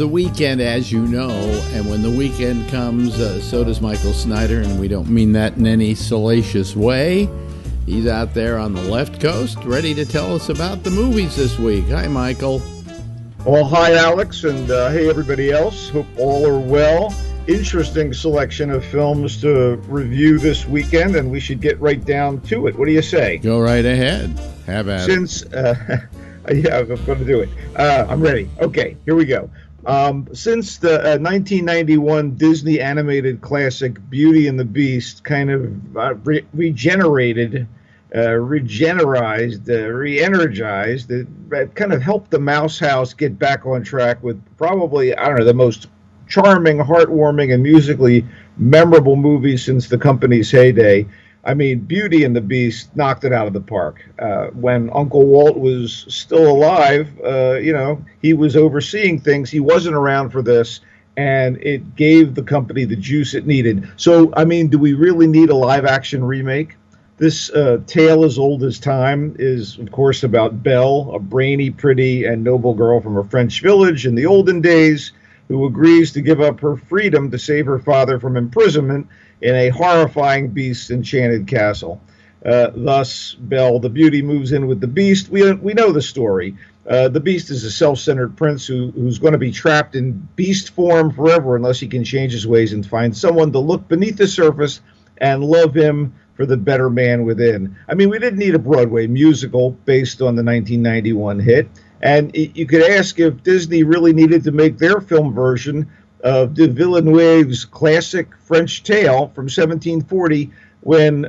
the weekend, as you know, and when the weekend comes, so does Michael Snyder, and we don't mean that in any salacious way. He's out there on the left coast, ready to tell us about the movies this week. Hi, Michael. Well, hi, Alex, and hey, everybody else. Hope all are well. Interesting selection of films to review this weekend, and we should get right down to it. What do you say? Go right ahead. Have at it. Yeah, I'm going to do it. I'm ready. Okay, here we go. Since the 1991 Disney animated classic Beauty and the Beast kind of re-energized, it kind of helped the Mouse House get back on track with probably, I don't know, the most charming, heartwarming, and musically memorable movie since the company's heyday. I mean, Beauty and the Beast knocked it out of the park. When Uncle Walt was still alive, he was overseeing things. He wasn't around for this, and it gave the company the juice it needed. So, I mean, do we really need a live-action remake? This tale as old as time is, of course, about Belle, a brainy, pretty, and noble girl from a French village in the olden days who agrees to give up her freedom to save her father from imprisonment in a horrifying beast's enchanted castle. Thus, Belle, the beauty, moves in with the beast. We know the story. The beast is a self-centered prince who's going to be trapped in beast form forever unless he can change his ways and find someone to look beneath the surface and love him for the better man within. I mean, we didn't need a Broadway musical based on the 1991 hit. And you could ask if Disney really needed to make their film version of de Villeneuve's classic French tale from 1740 when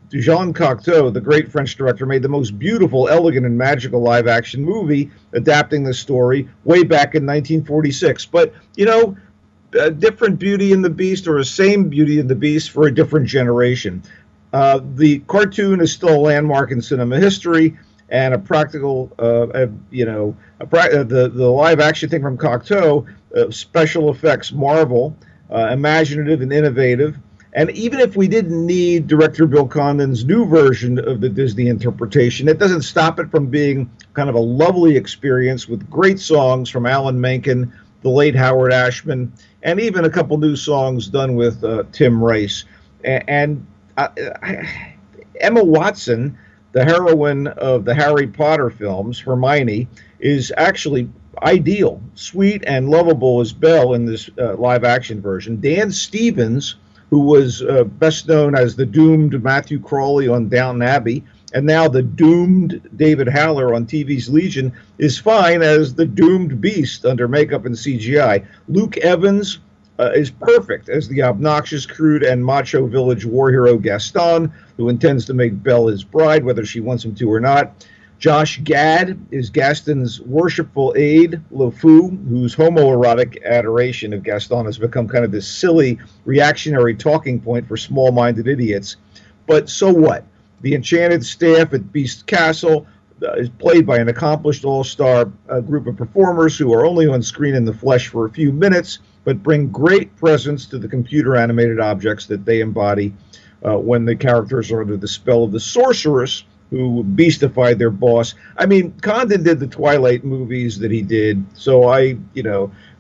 Jean Cocteau, the great French director, made the most beautiful, elegant, and magical live-action movie adapting the story way back in 1946. But, a different Beauty and the Beast or a same Beauty and the Beast for a different generation. The cartoon is still a landmark in cinema history, and a practical, the live action thing from Cocteau, special effects marvel, imaginative and innovative. And even if we didn't need director Bill Condon's new version of the Disney interpretation, it doesn't stop it from being kind of a lovely experience with great songs from Alan Menken, the late Howard Ashman, and even a couple new songs done with Tim Rice. And Emma Watson, the heroine of the Harry Potter films, Hermione, is actually ideal, sweet and lovable as Belle in this live-action version. Dan Stevens, who was best known as the doomed Matthew Crawley on Downton Abbey, and now the doomed David Haller on TV's Legion, is fine as the doomed Beast under makeup and CGI. Luke Evans is perfect as the obnoxious, crude, and macho village war hero Gaston, who intends to make Belle his bride, whether she wants him to or not. Josh Gad is Gaston's worshipful aide, LeFou, whose homoerotic adoration of Gaston has become kind of this silly, reactionary talking point for small-minded idiots. But so what? The enchanted staff at Beast Castle is played by an accomplished all-star group of performers who are only on screen in the flesh for a few minutes, but bring great presence to the computer-animated objects that they embody when the characters are under the spell of the sorceress who beastified their boss. I mean, Condon did the Twilight movies that he did, so I,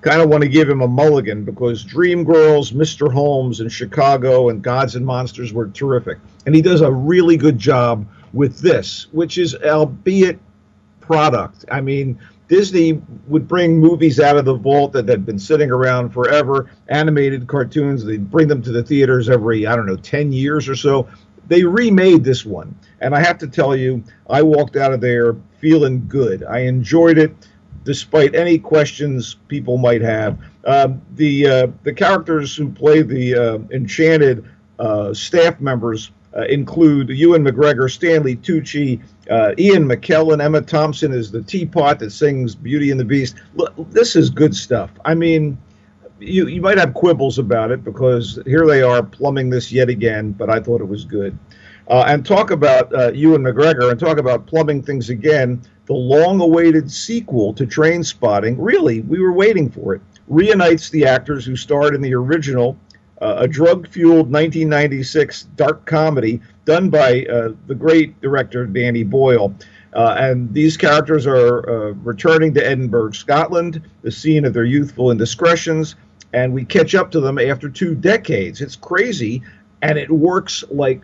kind of want to give him a mulligan because Dreamgirls, Mr. Holmes, and Chicago, and Gods and Monsters were terrific. And he does a really good job with this, which is, albeit, product. I mean, Disney would bring movies out of the vault that had been sitting around forever, animated cartoons. They'd bring them to the theaters every, 10 years or so. They remade this one, and I have to tell you, I walked out of there feeling good. I enjoyed it, despite any questions people might have. The characters who play the enchanted staff members include Ewan McGregor, Stanley Tucci, Ian McKellen, Emma Thompson is the teapot that sings Beauty and the Beast. Look, this is good stuff. I mean, you might have quibbles about it because here they are plumbing this yet again, but I thought it was good. And talk about Ewan McGregor and talk about plumbing things again. The long-awaited sequel to Trainspotting, really, we were waiting for it, reunites the actors who starred in the original a drug-fueled 1996 dark comedy done by the great director Danny Boyle. And these characters are returning to Edinburgh, Scotland, the scene of their youthful indiscretions, and we catch up to them after 2 decades. It's crazy, and it works like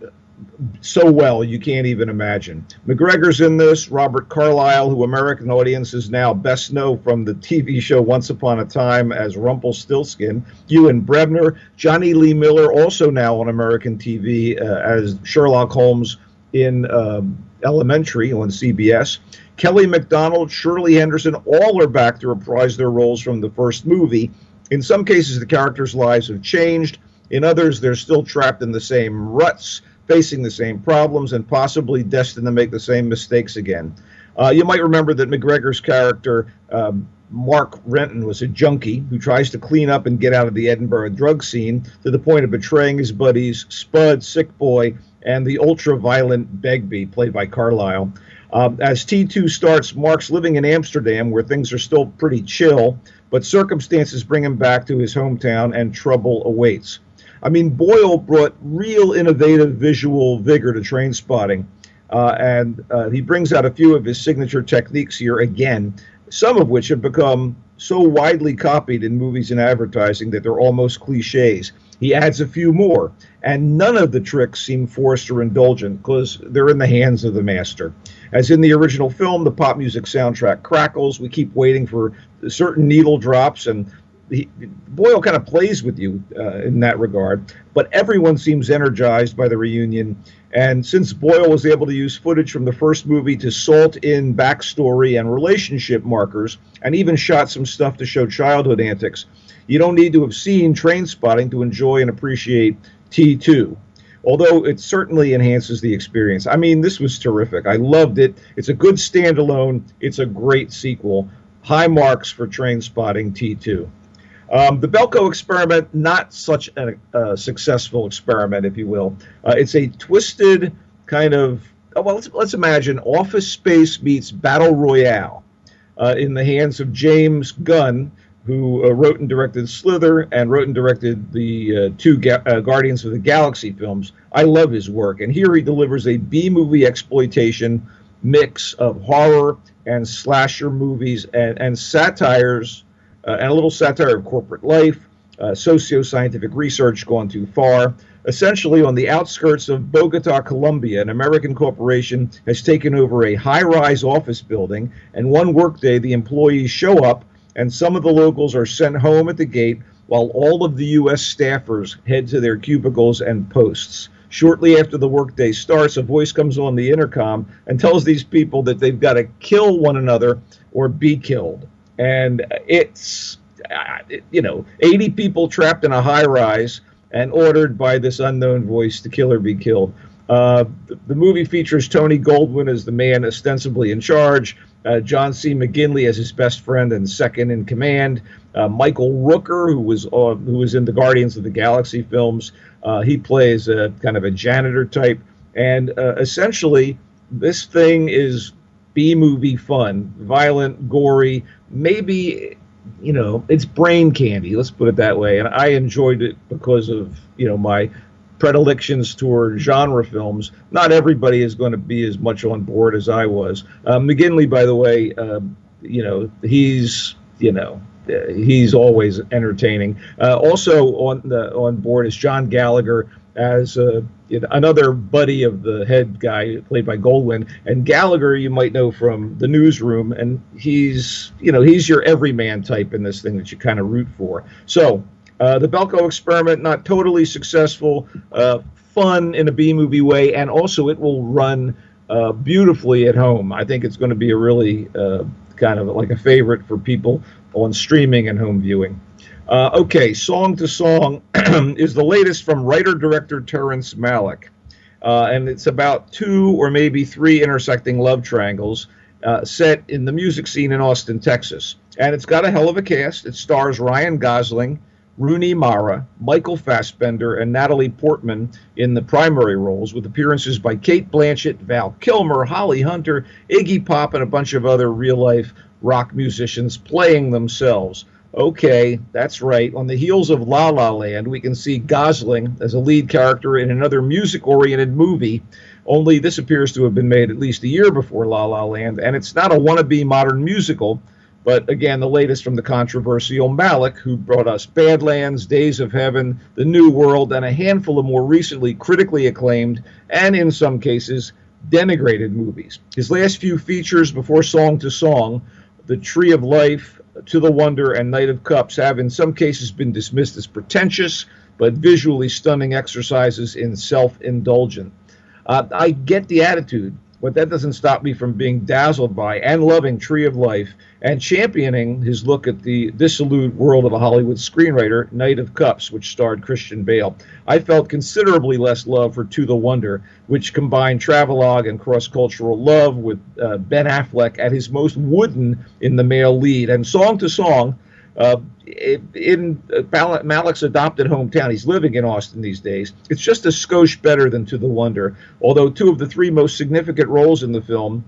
so well you can't even imagine. McGregor's in this, Robert Carlyle, who American audiences now best know from the TV show Once Upon a Time as Rumpelstiltskin, Ewan Bremner, Johnny Lee Miller, also now on American TV as Sherlock Holmes in Elementary on CBS, Kelly MacDonald, Shirley Henderson, all are back to reprise their roles from the first movie. In some cases, the characters' lives have changed. In others, they're still trapped in the same ruts, facing the same problems, and possibly destined to make the same mistakes again. You might remember that McGregor's character, Mark Renton, was a junkie who tries to clean up and get out of the Edinburgh drug scene to the point of betraying his buddies Spud, Sick Boy, and the ultra-violent Begbie, played by Carlyle. As T2 starts, Mark's living in Amsterdam, where things are still pretty chill, but circumstances bring him back to his hometown, and trouble awaits. I mean, Boyle brought real innovative visual vigor to Trainspotting, and he brings out a few of his signature techniques here again, some of which have become so widely copied in movies and advertising that they're almost cliches. He adds a few more, and none of the tricks seem forced or indulgent because they're in the hands of the master. As in the original film, the pop music soundtrack crackles. We keep waiting for certain needle drops, and Boyle kind of plays with you in that regard, but everyone seems energized by the reunion. And since Boyle was able to use footage from the first movie to salt in backstory and relationship markers, and even shot some stuff to show childhood antics, you don't need to have seen Trainspotting to enjoy and appreciate T2. Although it certainly enhances the experience. I mean, this was terrific. I loved it. It's a good standalone. It's a great sequel. High marks for Trainspotting T2. The Belko experiment, not such a successful experiment, if you will. It's a twisted kind of, well, let's imagine Office Space meets Battle Royale in the hands of James Gunn, who wrote and directed Slither and wrote and directed the two Guardians of the Galaxy films. I love his work, and here he delivers a B-movie exploitation mix of horror and slasher movies and satires, and a little satire of corporate life, socio-scientific research gone too far. Essentially, on the outskirts of Bogota, Colombia, an American corporation has taken over a high-rise office building, and one workday the employees show up, and some of the locals are sent home at the gate while all of the U.S. staffers head to their cubicles and posts. Shortly after the workday starts, a voice comes on the intercom and tells these people that they've got to kill one another or be killed. And it's, 80 people trapped in a high-rise and ordered by this unknown voice to kill or be killed. The movie features Tony Goldwyn as the man ostensibly in charge, John C. McGinley as his best friend and second in command, Michael Rooker, who was in the Guardians of the Galaxy films. He plays a kind of a janitor type, and essentially this thing is B-movie fun, violent, gory, maybe, it's brain candy, let's put it that way. And I enjoyed it because of, my predilections toward genre films. Not everybody is going to be as much on board as I was. McGinley, by the way, he's always entertaining. Also on board is John Gallagher as another buddy of the head guy played by Goldwyn. And Gallagher, you might know from The Newsroom, and he's your everyman type in this thing that you kind of root for. So the Belko experiment, not totally successful, fun in a B-movie way, and also it will run beautifully at home. I think it's going to be a really kind of like a favorite for people on streaming and home viewing. Okay, Song to Song is the latest from writer-director Terrence Malick. And it's about 2 or maybe 3 intersecting love triangles set in the music scene in Austin, Texas. And it's got a hell of a cast. It stars Ryan Gosling, Rooney Mara, Michael Fassbender, and Natalie Portman in the primary roles, with appearances by Cate Blanchett, Val Kilmer, Holly Hunter, Iggy Pop, and a bunch of other real-life rock musicians playing themselves. Okay, that's right. On the heels of La La Land, we can see Gosling as a lead character in another music-oriented movie, only this appears to have been made at least a year before La La Land, and it's not a wannabe modern musical, but again, the latest from the controversial Malick, who brought us Badlands, Days of Heaven, The New World, and a handful of more recently critically acclaimed, and in some cases, denigrated movies. His last few features before Song to Song, The Tree of Life, To the Wonder, and Knight of Cups have in some cases been dismissed as pretentious, but visually stunning exercises in self-indulgence. I get the attitude, but that doesn't stop me from being dazzled by and loving Tree of Life and championing his look at the dissolute world of a Hollywood screenwriter, Knight of Cups, which starred Christian Bale. I felt considerably less love for To the Wonder, which combined travelogue and cross-cultural love with Ben Affleck at his most wooden in the male lead. And Song to Song, in Malick's adopted hometown, he's living in Austin these days, it's just a skosh better than To the Wonder, although two of the three most significant roles in the film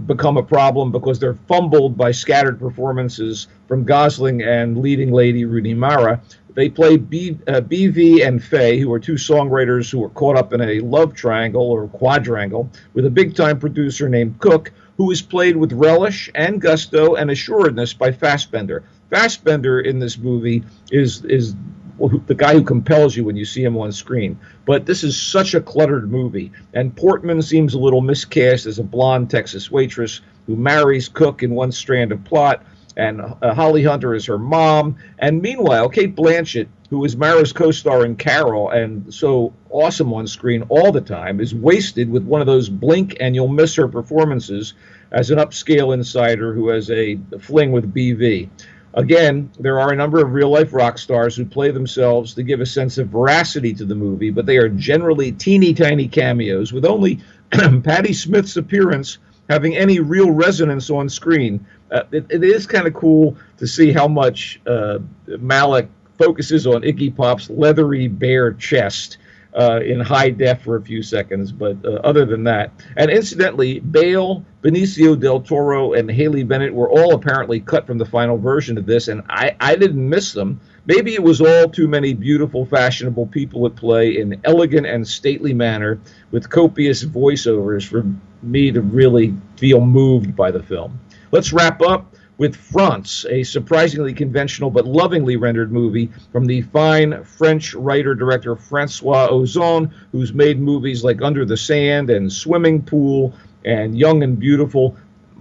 become a problem because they're fumbled by scattered performances from Gosling and leading lady Rooney Mara. They play BV and Faye, who are two songwriters who are caught up in a love triangle or quadrangle with a big-time producer named Cook, who is played with relish and gusto and assuredness by Fassbender. Fassbender in this movie is the guy who compels you when you see him on screen. But this is such a cluttered movie, and Portman seems a little miscast as a blonde Texas waitress who marries Cook in one strand of plot, and Holly Hunter is her mom. And meanwhile, Cate Blanchett, who is Mara's co-star in Carol and so awesome on screen all the time, is wasted with one of those blink and you'll miss her performances as an upscale insider who has a fling with BV. Again, there are a number of real-life rock stars who play themselves to give a sense of veracity to the movie, but they are generally teeny-tiny cameos, with only Patti Smith's appearance having any real resonance on screen. It is kind of cool to see how much Malick focuses on Iggy Pop's leathery bare chest in high def for a few seconds, but other than that. And incidentally, Bale, Benicio del Toro, and Haley Bennett were all apparently cut from the final version of this, and I didn't miss them. Maybe it was all too many beautiful, fashionable people at play in elegant and stately manner with copious voiceovers for me to really feel moved by the film. Let's wrap up with France, a surprisingly conventional but lovingly rendered movie from the fine French writer-director Francois Ozon, who's made movies like Under the Sand and Swimming Pool and Young and Beautiful.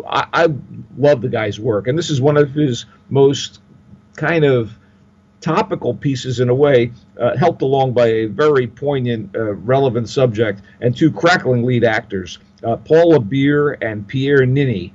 I love the guy's work, and this is one of his most kind of topical pieces in a way, helped along by a very poignant, relevant subject and two crackling lead actors, Paul Abir and Pierre Niney.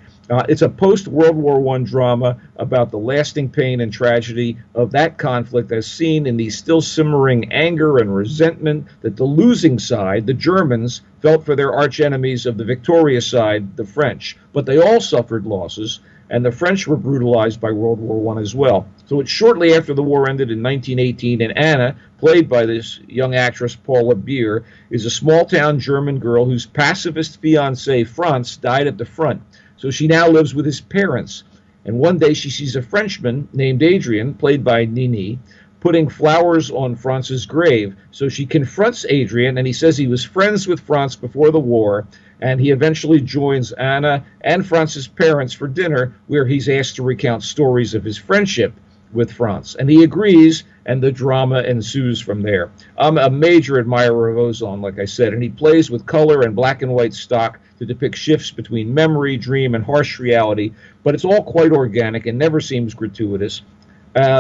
It's a post-World War I drama about the lasting pain and tragedy of that conflict as seen in the still simmering anger and resentment that the losing side, the Germans, felt for their arch-enemies of the victorious side, the French. But they all suffered losses, and the French were brutalized by World War I as well. So it's shortly after the war ended in 1918, and Anna, played by this young actress Paula Beer, is a small-town German girl whose pacifist fiancé, Franz, died at the front. So she now lives with his parents. And one day she sees a Frenchman named Adrian, played by Nini, putting flowers on Franz's grave. So she confronts Adrian, and he says he was friends with Franz before the war, and he eventually joins Anna and Franz's parents for dinner, where he's asked to recount stories of his friendship with Franz. And he agrees, and the drama ensues from there. I'm a major admirer of Ozon, like I said, and he plays with color and black and white stock to depict shifts between memory, dream, and harsh reality, but it's all quite organic and never seems gratuitous.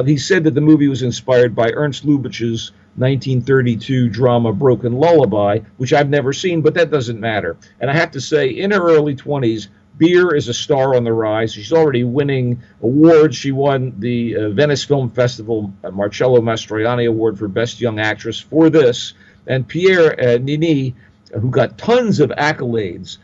He said that the movie was inspired by Ernst Lubitsch's 1932 drama Broken Lullaby, which I've never seen, but that doesn't matter. And I have to say, in her early 20s, Beer is a star on the rise. She's already winning awards. She won the Venice Film Festival Marcello Mastroianni Award for Best Young Actress for this. And Pierre Nini, who got tons of accolades,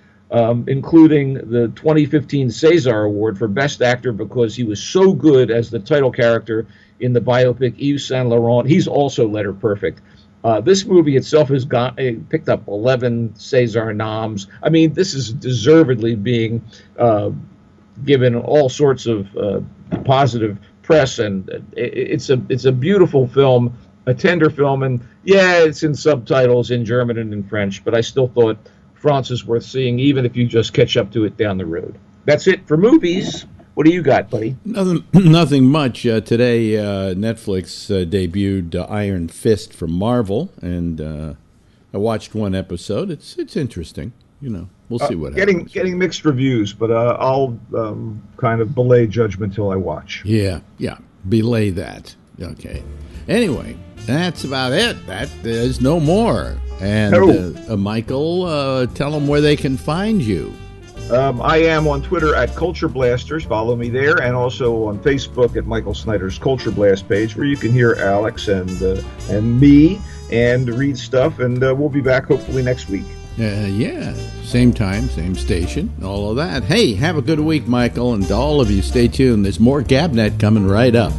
including the 2015 César Award for Best Actor because he was so good as the title character in the biopic Yves Saint Laurent. He's also letter perfect. This movie itself has picked up 11 César noms. I mean, this is deservedly being given all sorts of positive press, and it's a beautiful film, a tender film, and yeah, it's in subtitles in German and in French, but I still thought France is worth seeing, even if you just catch up to it down the road. That's it for movies. What do you got, buddy? Nothing much. Today, Netflix debuted Iron Fist from Marvel, and I watched one episode. It's interesting. We'll see what happens. Getting mixed reviews, but I'll kind of belay judgment till I watch. Yeah, belay that. Okay. Anyway, that's about it. There's no more. And Michael, tell them where they can find you. I am on Twitter at Culture Blasters. Follow me there, and also on Facebook at Michael Snyder's Culture Blast page, where you can hear Alex and me and read stuff. And we'll be back hopefully next week. Yeah, same time, same station, all of that. Hey, have a good week, Michael, and to all of you, stay tuned. There's more GABNet coming right up.